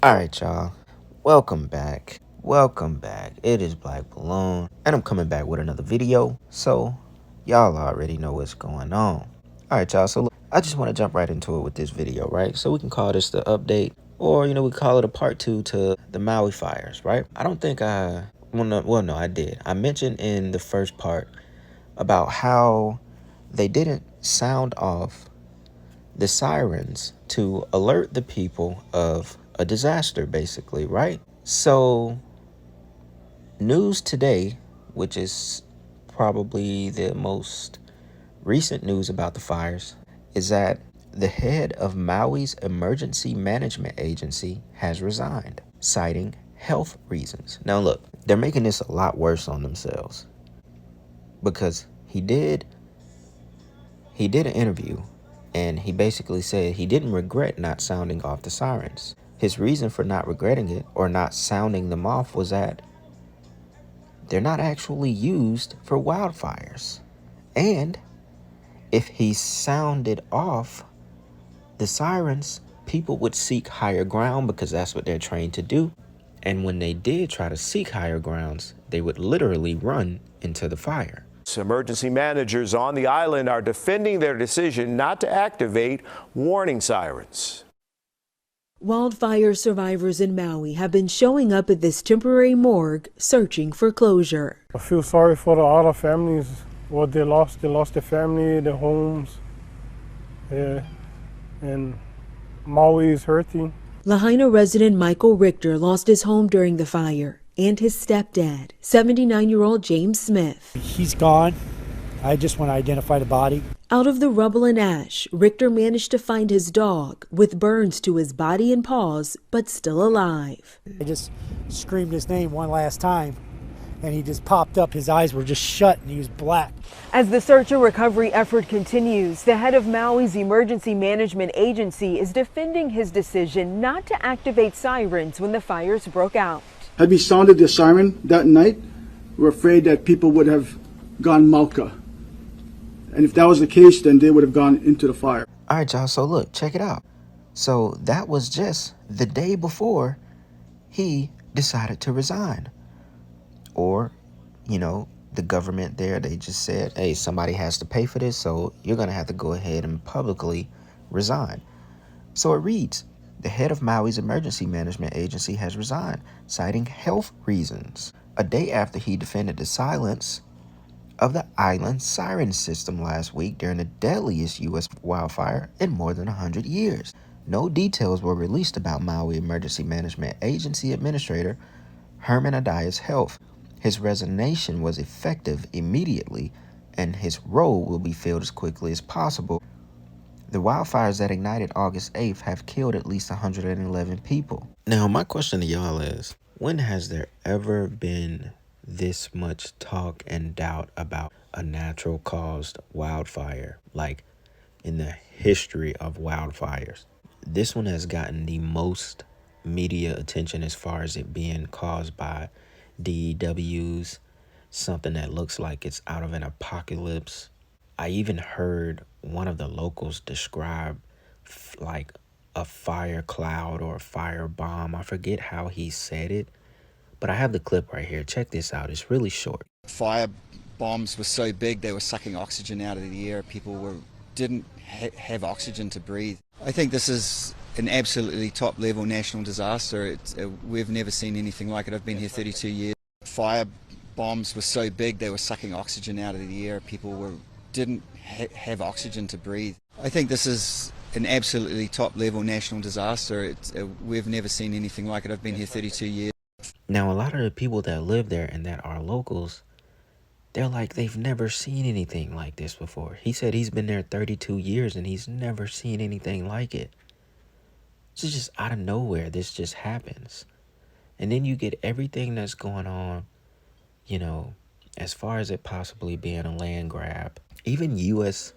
Alright, y'all. Welcome back. Welcome back. It is Black Balloon, and I'm coming back with another video. So, y'all already know what's going on. Alright, y'all. So, look, I just want to jump right into it with this video, right? So, we can call this the update, or, we call it a part 2 to the Maui fires, right? I don't think no, I did. I mentioned in the first part about how they didn't sound off the sirens to alert the people of a disaster, basically, right? So, news today, which is probably the most recent news about the fires, is that the head of Maui's emergency management agency has resigned, citing health reasons. Now, look, they're making this a lot worse on themselves because he did an interview and he basically said he didn't regret not sounding off the sirens. His reason for not regretting it or not sounding them off was that they're not actually used for wildfires. And if he sounded off the sirens, people would seek higher ground because that's what they're trained to do. And when they did try to seek higher grounds, they would literally run into the fire. Emergency managers on the island are defending their decision not to activate warning sirens. Wildfire survivors in Maui have been showing up at this temporary morgue searching for closure. I feel sorry for the other families, what they lost. They lost their family, their homes, and Maui is hurting. Lahaina resident Michael Richter lost his home during the fire, and his stepdad, 79-year-old James Smith. He's gone. I just want to identify the body. Out of the rubble and ash, Richter managed to find his dog with burns to his body and paws, but still alive. I just screamed his name one last time, and he just popped up. His eyes were just shut, and he was black. As the search and recovery effort continues, the head of Maui's emergency management agency is defending his decision not to activate sirens when the fires broke out. Had we sounded the siren that night, we're afraid that people would have gone malka. And if that was the case, then they would have gone into the fire. All right, y'all. So look, check it out. So that was just the day before he decided to resign. Or, the government there, they just said, hey, somebody has to pay for this, so you're going to have to go ahead and publicly resign. So it reads, the head of Maui's emergency management agency has resigned, citing health reasons, a day after he defended the silence of the island siren system last week during the deadliest U.S. wildfire in more than 100 years. No details were released about Maui Emergency Management Agency Administrator Herman Adaya's health. His resignation was effective immediately, and his role will be filled as quickly as possible. The wildfires that ignited August 8th have killed at least 111 people. Now, my question to y'all is, when has there ever been this much talk and doubt about a natural caused wildfire, like in the history of wildfires? This one has gotten the most media attention as far as it being caused by DEWs, something that looks like it's out of an apocalypse. I even heard one of the locals describe like a fire cloud or a fire bomb. I forget how he said it, but I have the clip right here. Check this out. It's really short. Fire bombs were so big they were sucking oxygen out of the air. People didn't have oxygen to breathe. I think this is an absolutely top-level national disaster. We've never seen anything like it. I've been here 32 years. Fire bombs were so big they were sucking oxygen out of the air. People didn't have oxygen to breathe. I think this is an absolutely top-level national disaster. We've never seen anything like it. I've been here 32 years. Now, a lot of the people that live there and that are locals, they're like, they've never seen anything like this before. He said he's been there 32 years and he's never seen anything like it. It's just out of nowhere, this just happens. And then you get everything that's going on, as far as it possibly being a land grab. Even USA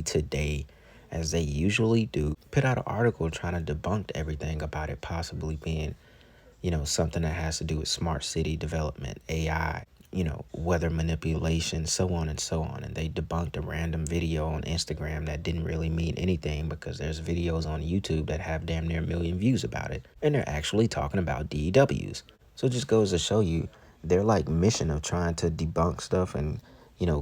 Today, as they usually do, put out an article trying to debunk everything about it possibly being, something that has to do with smart city development, AI. weather manipulation, so on and so on. And they debunked a random video on Instagram that didn't really mean anything, because there's videos on YouTube that have damn near 1 million views about it. And they're actually talking about DEWs. So it just goes to show you their like mission of trying to debunk stuff and,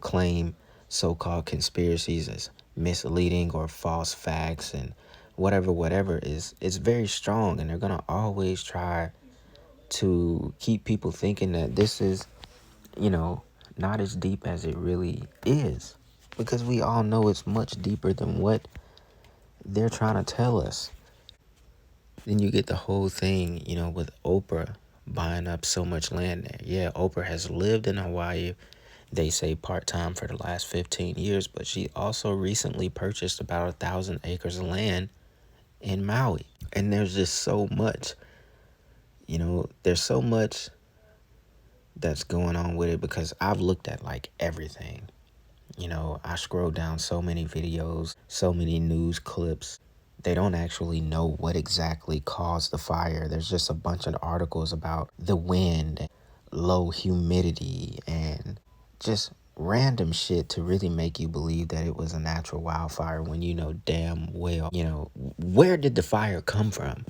claim so-called conspiracies as misleading or false facts and whatever is very strong. And they're going to always try to keep people thinking that this is, not as deep as it really is, because we all know it's much deeper than what they're trying to tell us. Then you get the whole thing, with Oprah buying up so much land there. Yeah, Oprah has lived in Hawaii, they say part-time, for the last 15 years, but she also recently purchased about 1,000 acres of land in Maui. And there's just so much, there's so much that's going on with it, because I've looked at like everything. I scroll down so many videos, so many news clips. They don't actually know what exactly caused the fire. There's just a bunch of articles about the wind, low humidity, and just random shit to really make you believe that it was a natural wildfire, when you know damn well, where did the fire come from?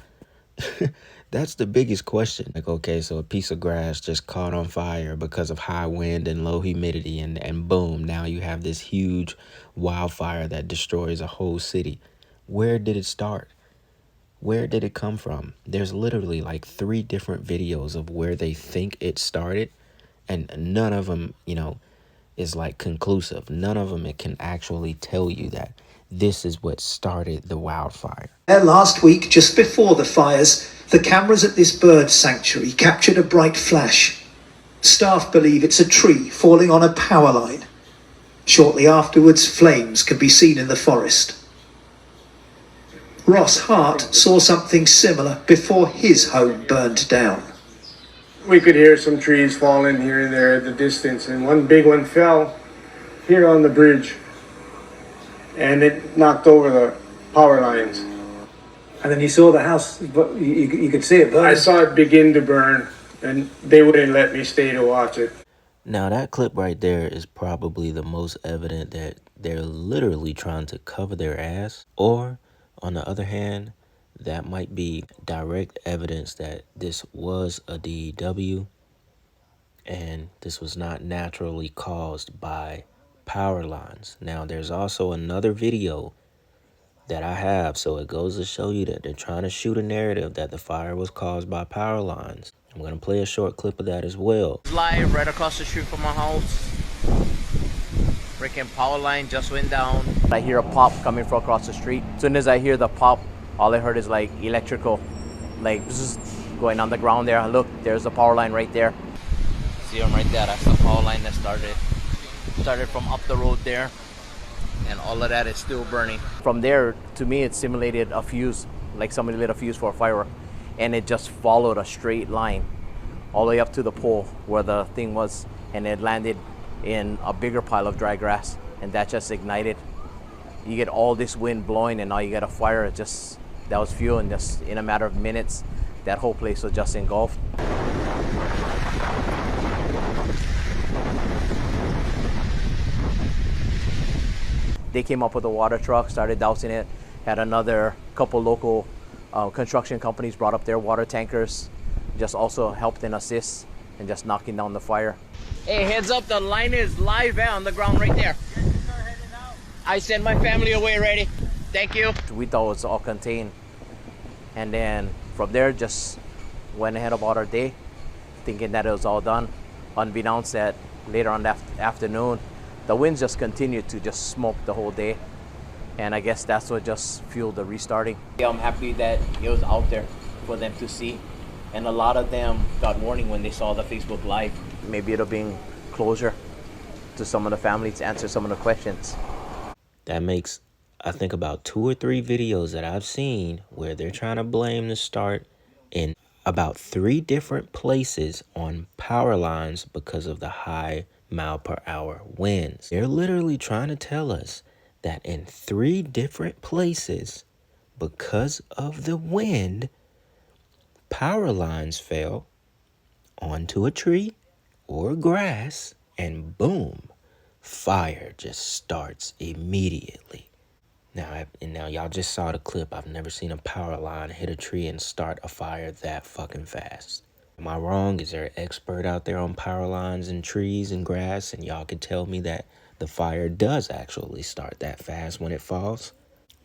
That's the biggest question. Like, okay, so a piece of grass just caught on fire because of high wind and low humidity, and boom, now you have this huge wildfire that destroys a whole city. Where did it start? Where did it come from? There's literally like 3 different videos of where they think it started, and none of them, is like conclusive. None of them it can actually tell you that this is what started the wildfire. Last week, just before the fires, the cameras at this bird sanctuary captured a bright flash. Staff believe it's a tree falling on a power line. Shortly afterwards, flames can be seen in the forest. Ross Hart saw something similar before his home burned down. We could hear some trees falling here and there at the distance, and one big one fell here on the bridge, and it knocked over the power lines. And then you saw the house, but you could see it burn. I saw it begin to burn, and they wouldn't let me stay to watch it. Now that clip right there is probably the most evident that they're literally trying to cover their ass. Or, on the other hand, that might be direct evidence that this was a DEW and this was not naturally caused by power lines. Now, there's also another video that I have, so it goes to show you that they're trying to shoot a narrative that the fire was caused by power lines. I'm going to play a short clip of that as well. Live right across the street from my house. Freaking power line just went down. I hear a pop coming from across the street. As soon as I hear the pop, all I heard is like electrical, like zzz, going on the ground there. Look, there's the power line right there. See them right there. That's the power line that started from up the road there. And all of that is still burning. From there, to me, it simulated a fuse, like somebody lit a fuse for a firework, and it just followed a straight line all the way up to the pole where the thing was, and it landed in a bigger pile of dry grass, and that just ignited. You get all this wind blowing, and now you get a fire. It just, that was fuel, and just in a matter of minutes, that whole place was just engulfed. They came up with a water truck, started dousing it, had another couple local construction companies brought up their water tankers, just also helped and assist and just knocking down the fire. Hey, heads up, the line is live on the ground right there. I sent my family away already. Thank you. We thought it was all contained. And then from there, just went ahead about our day, thinking that it was all done. Unbeknownst that later on that afternoon, the winds just continued to just smoke the whole day. And I guess that's what just fueled the restarting. Yeah, I'm happy that it was out there for them to see. And a lot of them got warning when they saw the Facebook Live. Maybe it'll bring closure to some of the families, answer some of the questions. That makes, I think, about 2 or 3 videos that I've seen where they're trying to blame the start in about 3 different places on power lines because of the high mile-per-hour winds. They're literally trying to tell us that in 3 different places, because of the wind, power lines fell onto a tree or grass, and boom, fire just starts immediately. Now y'all just saw the clip. I've never seen a power line hit a tree and start a fire that fucking fast. Am I wrong? Is there an expert out there on power lines and trees and grass, and y'all could tell me that the fire does actually start that fast when it falls?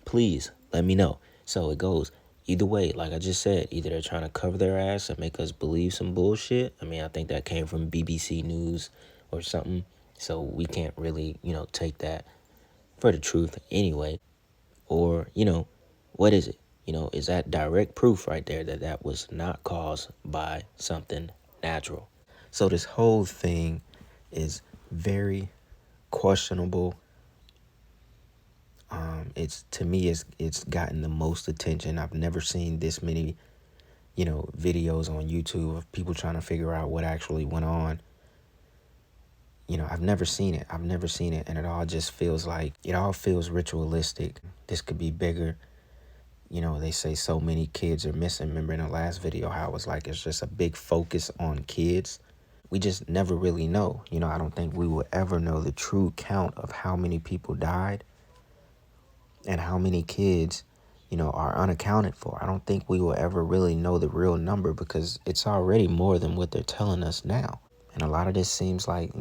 Please let me know. So it goes either way. Like I just said, either they're trying to cover their ass and make us believe some bullshit. I mean, I think that came from BBC News or something. So we can't really, take that for the truth anyway. Or, what is it? Is that direct proof right there that that was not caused by something natural? So this whole thing is very questionable. To me, it's gotten the most attention. I've never seen this many, videos on YouTube of people trying to figure out what actually went on. I've never seen it. And it all just feels ritualistic. This could be bigger. They say so many kids are missing. Remember in the last video how it was like it's just a big focus on kids. We just never really know. I don't think we will ever know the true count of how many people died and how many kids, are unaccounted for. I don't think we will ever really know the real number because it's already more than what they're telling us now. And a lot of this seems like,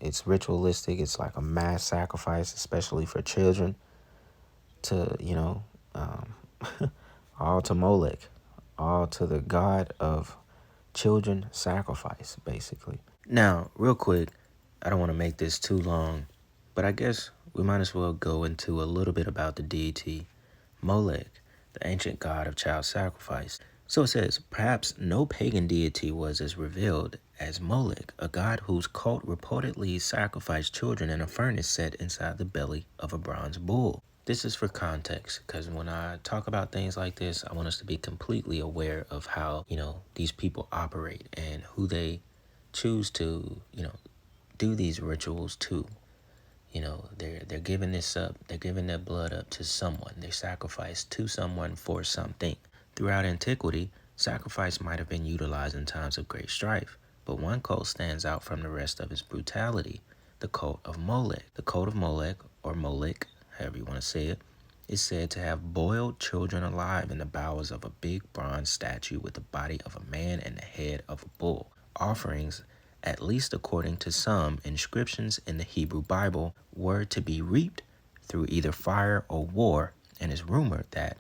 it's ritualistic. It's like a mass sacrifice, especially for children, to, all to Molech, all to the god of children sacrifice, basically. Now, real quick, I don't want to make this too long, but I guess we might as well go into a little bit about the deity Molech, the ancient god of child sacrifice. So it says, perhaps no pagan deity was as revealed as Molech, a god whose cult reportedly sacrificed children in a furnace set inside the belly of a bronze bull. This is for context, because when I talk about things like this, I want us to be completely aware of how, these people operate and who they choose to, do these rituals to. They're giving this up. They're giving their blood up to someone. They sacrifice to someone for something. Throughout antiquity, sacrifice might have been utilized in times of great strife, but one cult stands out from the rest of its brutality, the cult of Molech. The cult of Molech, or Molech, however you want to say it, is said to have boiled children alive in the bowels of a big bronze statue with the body of a man and the head of a bull. Offerings, at least according to some inscriptions in the Hebrew Bible, were to be reaped through either fire or war, and it's rumored that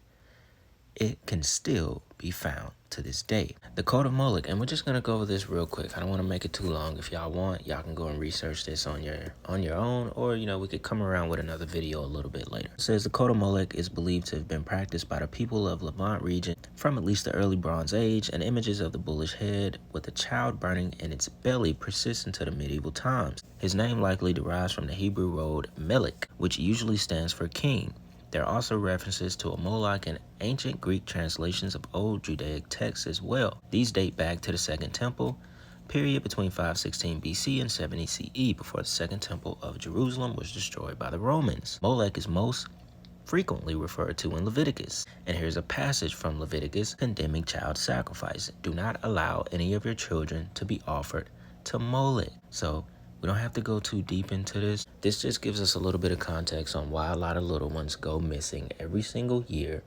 it can still be found to this day. The cult of Molech, and we're just gonna go over this real quick. I don't want to make it too long. If y'all want, y'all can go and research this on your own, or we could come around with another video a little bit later. It says the cult of Molech is believed to have been practiced by the people of Levant region from at least the early Bronze Age, and images of the bullish head with a child burning in its belly persist into the medieval times. His name likely derives from the Hebrew word Melech, which usually stands for king. There are also references to a Moloch in ancient Greek translations of old Judaic texts as well. These date back to the Second Temple, period between 516 BC and 70 CE, before the Second Temple of Jerusalem was destroyed by the Romans. Molech is most frequently referred to in Leviticus. And here's a passage from Leviticus condemning child sacrifice. Do not allow any of your children to be offered to Molech. So we don't have to go too deep into this. This just gives us a little bit of context on why a lot of little ones go missing every single year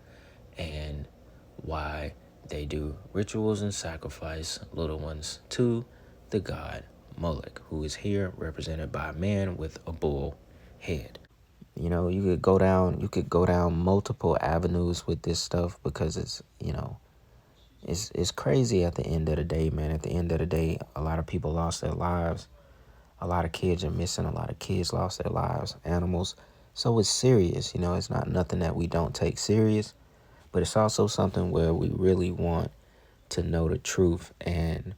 and why they do rituals and sacrifice little ones to the god Molech, who is here represented by a man with a bull head. You could go down multiple avenues with this stuff because it's crazy at the end of the day, man. At the end of the day, a lot of people lost their lives. A lot of kids are missing. A lot of kids lost their lives. Animals. So it's serious. It's not nothing that we don't take serious. But it's also something where we really want to know the truth. And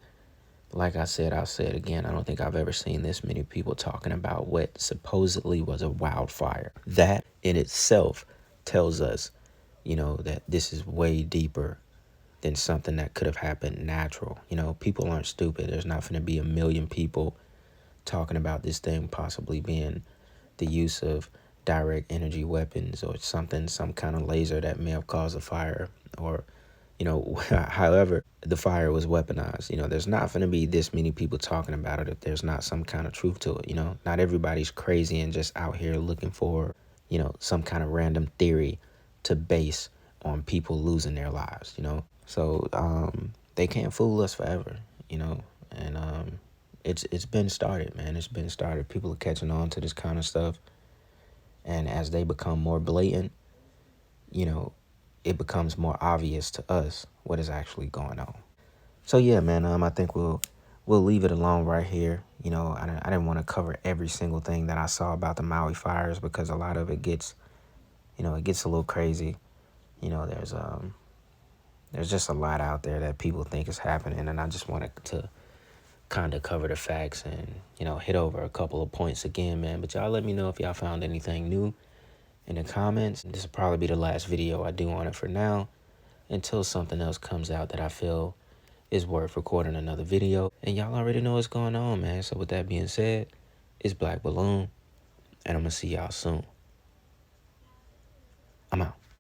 like I said, I'll say it again. I don't think I've ever seen this many people talking about what supposedly was a wildfire. That in itself tells us, that this is way deeper than something that could have happened natural. People aren't stupid. There's not going to be a million people talking about this thing possibly being the use of direct energy weapons or something, some kind of laser that may have caused a fire, or You know, however, the fire was weaponized. You know, there's not going to be this many people talking about it if there's not some kind of truth to it. You know, not everybody's crazy and just out here looking for, you know, some kind of random theory to base on people losing their lives, you know. So they can't fool us forever, you know. And it's been started, man. It's been started. People are catching on to this kind of stuff. And as they become more blatant, you know, it becomes more obvious to us what is actually going on. So yeah, man, I think we'll leave it alone right here. You know, I didn't want to cover every single thing that I saw about the Maui fires because a lot of it gets, you know, it gets a little crazy. You know, there's just a lot out there that people think is happening, and I just wanted to kind of cover the facts and, you know, hit over a couple of points again, man. But y'all let me know if y'all found anything new in the comments. This will probably be the last video I do on it for now until something else comes out that I feel is worth recording another video. And y'all already know what's going on, man. So with that being said, it's Black Balloon, and I'm gonna see y'all soon. I'm out.